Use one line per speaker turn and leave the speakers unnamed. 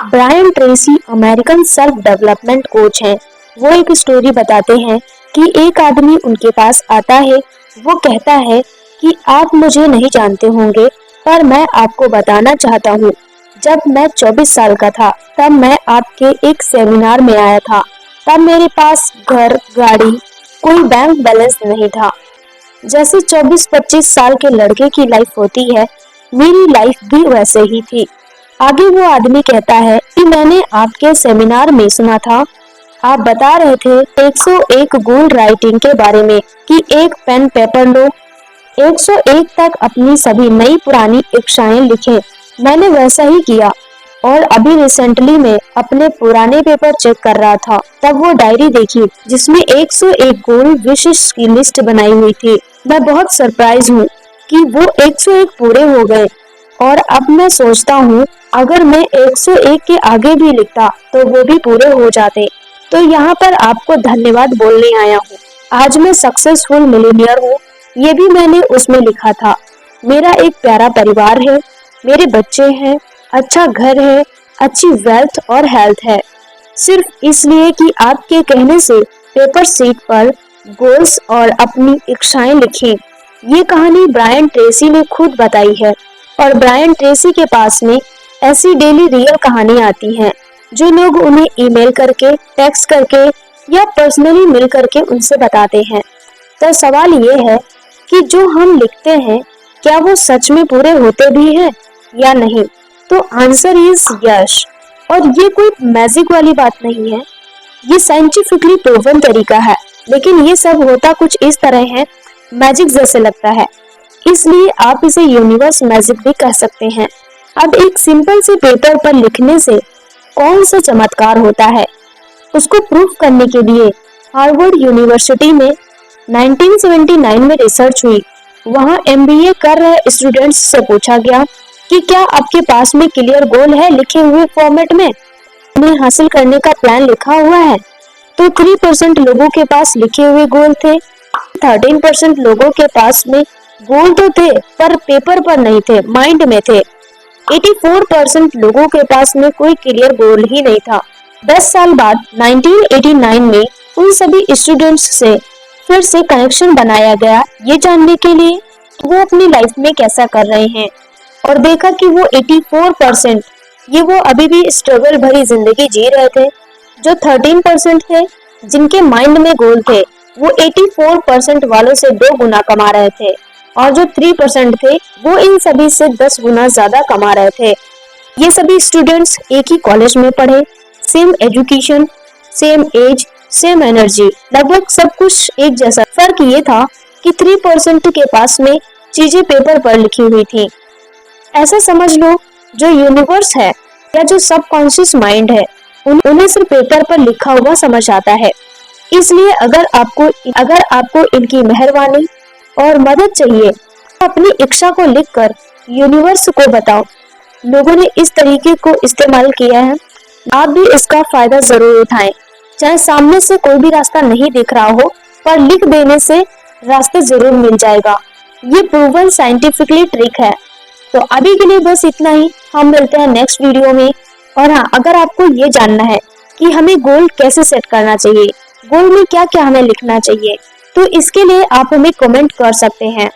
Brian Tracy American self development coach हैं। वो एक स्टोरी बताते हैं कि एक आदमी उनके पास आता है। वो कहता है कि आप मुझे नहीं जानते होंगे, पर मैं आपको बताना चाहता हूँ। जब मैं 24 साल का था तब मैं आपके एक सेमिनार में आया था। तब मेरे पास घर, गाड़ी, कोई बैंक बैलेंस नहीं था। जैसे 24-25 साल के लड़के की लाइफ होती है, मेरी लाइफ भी वैसे ही थी। आगे वो आदमी कहता है कि मैंने आपके सेमिनार में सुना था, आप बता रहे थे 101 गुण राइटिंग के बारे में कि एक पेन पेपर लो, 101 तक अपनी सभी नई पुरानी इच्छाएं लिखें। मैंने वैसा ही किया और अभी रिसेंटली में अपने पुराने पेपर चेक कर रहा था, तब वो डायरी देखी जिसमें 101 गोल विशेष की लिस्ट बनाई हुई थी। मैं बहुत सरप्राइज हूँ कि वो 101 पूरे हो गए और अब मैं सोचता हूँ अगर मैं 101 के आगे भी लिखता तो वो भी पूरे हो जाते। तो यहाँ पर आपको धन्यवाद बोलने आया हूँ। आज मैं सक्सेसफुल मिलीनियर हूँ, ये भी मैंने उसमें लिखा था। मेरा एक प्यारा परिवार है, मेरे बच्चे हैं, अच्छा घर है, अच्छी वेल्थ और हेल्थ है, सिर्फ इसलिए कि आपके कहने से पेपर शीट पर गोल्स और अपनी इच्छाएं लिखें। ये कहानी ब्रायन ट्रेसी ने खुद बताई है और ब्रायन ट्रेसी के पास में ऐसी डेली रियल कहानी आती हैं जो लोग उन्हें ईमेल करके, टेक्स्ट करके या पर्सनली मिल करके उनसे बताते हैं। तो सवाल ये है कि जो हम लिखते हैं क्या वो सच में पूरे होते भी हैं या नहीं? तो आंसर इज यस। और ये कोई मैजिक वाली बात नहीं है, ये साइंटिफिकली प्रूवन तरीका है, लेकिन ये सब होता कुछ इस तरह है, मैजिक जैसे लगता है, इसलिए आप इसे यूनिवर्स मैजिक भी कह सकते हैं। अब एक सिंपल से पेपर पर लिखने से कौन सा चमत्कार होता है, उसको प्रूफ करने के लिए हार्वर्ड यूनिवर्सिटी में 1979 में रिसर्च हुई। वहां एमबीए कर रहे स्टूडेंट्स से पूछा गया कि क्या आपके पास में क्लियर गोल है लिखे हुए फॉर्मेट में, उन्हें हासिल करने का प्लान लिखा हुआ है? तो 3% लोगों के पास लिखे हुए गोल थे, 13% लोगों के पास में गोल तो थे पर पेपर पर नहीं थे, माइंड में थे। 84% लोगों के पास में कोई क्लियर गोल ही नहीं था। 10 साल बाद 1989 में उन सभी स्टूडेंट्स से फिर से कनेक्शन बनाया गया ये जानने के लिए वो अपनी लाइफ में कैसा कर रहे हैं, और देखा कि वो 84% ये वो अभी भी स्ट्रगल भरी जिंदगी जी रहे थे। जो 13% थे जिनके माइंड में गोल थे वो 84% वालों से 2 गुना कमा रहे थे, और जो 3% थे वो इन सभी से 10 गुना ज्यादा कमा रहे थे। ये सभी स्टूडेंट्स एक ही कॉलेज में पढ़े, same education, same age, same energy, लगभग सब कुछ एक जैसा। फर्क ये था कि 3% के पास में चीजें पेपर पर लिखी हुई थी। ऐसा समझ लो जो यूनिवर्स है या जो सबकॉन्शियस माइंड है उन्हें सिर्फ पेपर पर लिखा हुआ समझ आता है। इसलिए अगर आपको इनकी मेहरबानी और मदद चाहिए तो अपनी इच्छा को लिखकर यूनिवर्स को बताओ। लोगों ने इस तरीके को इस्तेमाल किया है, आप भी इसका फायदा जरूर उठाएं। चाहे सामने से कोई भी रास्ता नहीं दिख रहा हो, पर लिख देने से रास्ते जरूर मिल जाएगा। ये प्रूवन साइंटिफिकली ट्रिक है। तो अभी के लिए बस इतना ही, हम मिलते हैं नेक्स्ट वीडियो में। और हाँ, अगर आपको ये जानना है कि हमें गोल कैसे सेट करना चाहिए, गोल में क्या क्या हमें लिखना चाहिए, तो इसके लिए आप हमें कमेंट कर सकते हैं।